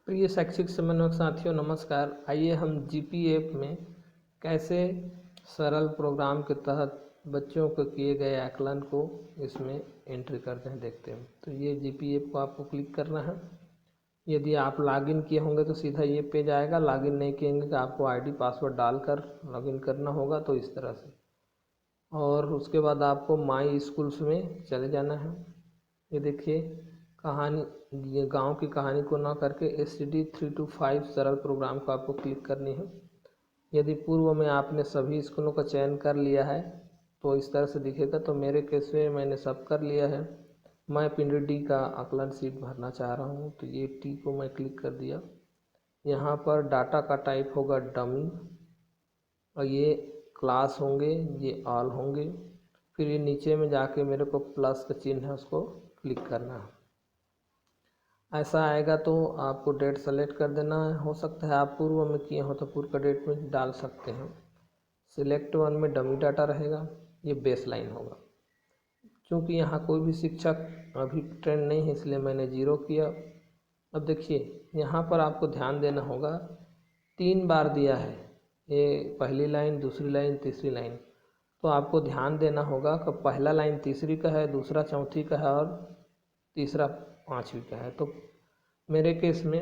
प्रिय शैक्षिक समन्वयक साथियों नमस्कार। आइए हम जीपीएफ में कैसे सरल प्रोग्राम के तहत बच्चों को किए गए आकलन को इसमें एंट्री करते हैं देखते हैं। तो ये जीपीएफ को आपको क्लिक करना है। यदि आप लॉगिन किए होंगे तो सीधा ये पेज आएगा। लॉगिन नहीं किए होंगे तो आपको आईडी पासवर्ड डालकर लॉगिन करना होगा। तो इस तरह से, और उसके बाद आपको माई स्कूल्स में चले जाना है। ये देखिए कहानी, ये गांव की कहानी को ना करके STD 3 to 5 सरल प्रोग्राम को आपको क्लिक करनी है। यदि पूर्व में आपने सभी स्कूलों का चयन कर लिया है तो इस तरह से दिखेगा। तो मेरे केस में मैंने सब कर लिया है। मैं पिंड डी का आकलन सीट भरना चाह रहा हूँ तो ये टी को मैं क्लिक कर दिया। यहाँ पर डाटा का टाइप होगा डमी और ये क्लास होंगे, ये ऑल होंगे। फिर ये नीचे में जाके मेरे को प्लस का चिन्ह है उसको क्लिक करना है। ऐसा आएगा तो आपको डेट सेलेक्ट कर देना है। हो सकता है आप पूर्व में किए हो तो पूर्व का डेट में डाल सकते हैं। सिलेक्ट वन में डमी डाटा रहेगा, ये बेस लाइन होगा। क्योंकि यहाँ कोई भी शिक्षक अभी ट्रेंड नहीं है इसलिए मैंने 0 किया। अब देखिए यहाँ पर आपको ध्यान देना होगा, 3 बार दिया है, ये पहली लाइन, दूसरी लाइन, तीसरी लाइन। तो आपको ध्यान देना होगा कि पहला लाइन तीसरी का है, दूसरा चौथी का है और तीसरा पाँचवीं का है। तो मेरे केस में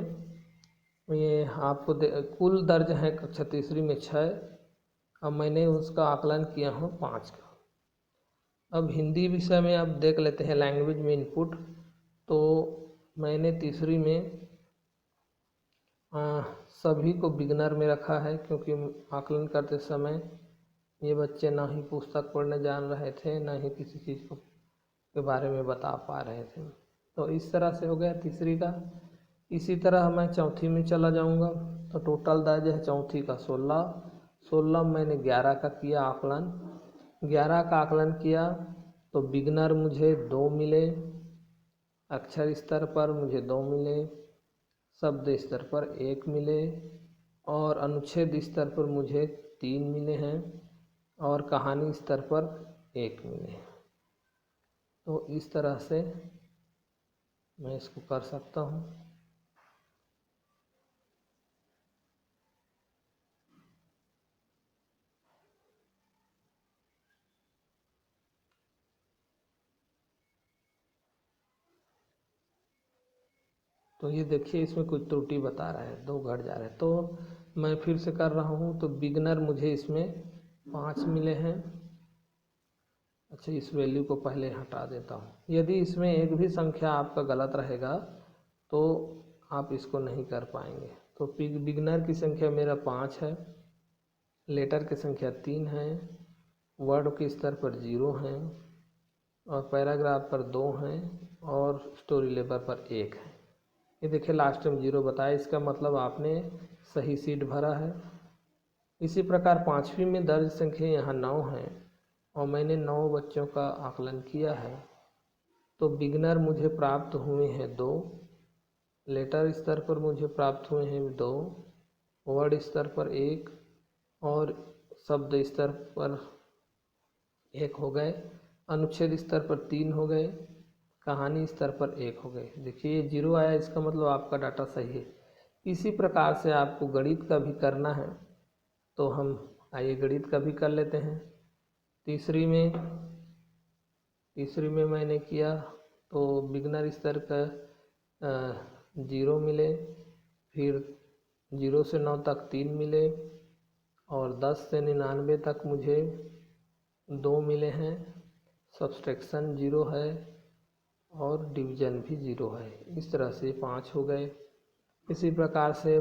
ये आपको कुल दर्ज है कक्षा तीसरी में 6। अब मैंने उसका आकलन किया हूँ 5 का। अब हिंदी विषय में अब देख लेते हैं लैंग्वेज में इनपुट। तो मैंने तीसरी में सभी को बिगनर में रखा है क्योंकि आकलन करते समय ये बच्चे ना ही पुस्तक पढ़ने जान रहे थे, ना ही किसी चीज़ को के बारे में बता पा रहे थे। तो इस तरह से हो गया तीसरी का। इसी तरह मैं चौथी में चला जाऊंगा। तो टोटल दर्ज है चौथी का 16 मैंने 11 का किया आकलन। 11 का आकलन किया तो बिगनर मुझे 2 मिले, अक्षर स्तर पर मुझे 2 मिले, शब्द स्तर पर 1 मिले और अनुच्छेद स्तर पर मुझे 3 मिले हैं और कहानी स्तर पर 1 मिले। तो इस तरह से मैं इसको कर सकता हूँ। तो ये देखिए इसमें कुछ त्रुटि बता रहा है, 2 घट जा रहे हैं। तो मैं फिर से कर रहा हूँ। तो बिगनर मुझे इसमें 5 मिले हैं। अच्छा, इस वैल्यू को पहले हटा देता हूँ। यदि इसमें एक भी संख्या आपका गलत रहेगा तो आप इसको नहीं कर पाएंगे। तो बिगनर की संख्या मेरा 5 है, लेटर की संख्या 3 है, वर्ड के स्तर पर 0 हैं और पैराग्राफ पर 2 हैं और स्टोरी लेवल पर 1 है। ये देखिए लास्ट में 0 बताया, इसका मतलब आपने सही सीट भरा है। इसी प्रकार 5वीं में दर्ज संख्या यहाँ 9 है और मैंने 9 बच्चों का आकलन किया है। तो बिगनर मुझे प्राप्त हुए हैं 2, लेटर स्तर पर मुझे प्राप्त हुए हैं 2, वर्ड स्तर पर 1 और शब्द स्तर पर 1 हो गए, अनुच्छेद स्तर पर 3 हो गए, कहानी स्तर पर 1 हो गए। देखिए ये 0 आया, इसका मतलब आपका डाटा सही है। इसी प्रकार से आपको गणित का भी करना है। तो हम आइए गणित का भी कर लेते हैं। तीसरी में मैंने किया तो बिगनर स्तर का 0 मिले, फिर 0 से 9 तक 3 मिले और 10 से 99 तक मुझे 2 मिले हैं। सब्सट्रैक्शन 0 है और डिवीजन भी 0 है। इस तरह से 5 हो गए। इसी प्रकार से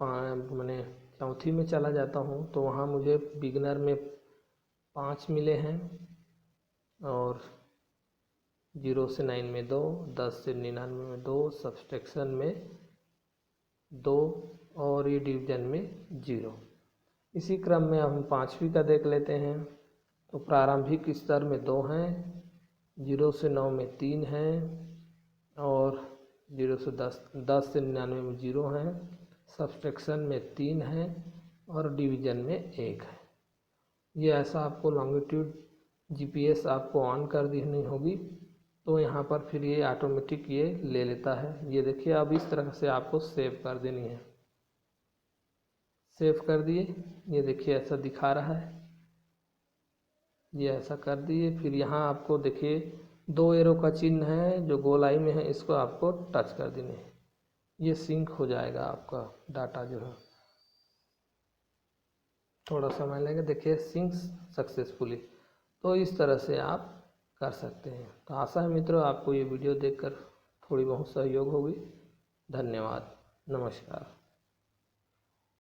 मैंने चौथी में चला जाता हूँ तो वहाँ मुझे बिगनर में 5 मिले हैं और 0 से 9 में 2, 10 से 99 में 2, सब्सट्रैक्शन में 2 और ये डिवीजन में 0। इसी क्रम में अब हम 5वीं का देख लेते हैं। तो प्रारंभिक स्तर में 2 हैं, 0 से 9 में 3 हैं और 0 से 10 से 99 में 0 हैं, सब्सट्रैक्शन में 3 हैं और डिवीजन में 1 है। ये ऐसा आपको लॉन्गिट्यूड GPS आपको ऑन कर देनी होगी तो यहाँ पर फिर ये ऑटोमेटिक ये ले लेता है। ये देखिए, अब इस तरह से आपको सेव कर देनी है। सेव कर दिए, ये देखिए ऐसा दिखा रहा है, ये ऐसा कर दिए। फिर यहाँ आपको देखिए 2 एरो का चिन्ह है जो गोलाई में है, इसको आपको टच कर देने हैं। ये सिंक हो जाएगा आपका डाटा जो है। थोड़ा समय लगेगा, देखिए सिंक सक्सेसफुली। तो इस तरह से आप कर सकते हैं। तो आशा है मित्रों आपको ये वीडियो देखकर थोड़ी बहुत सहयोग होगी। धन्यवाद, नमस्कार।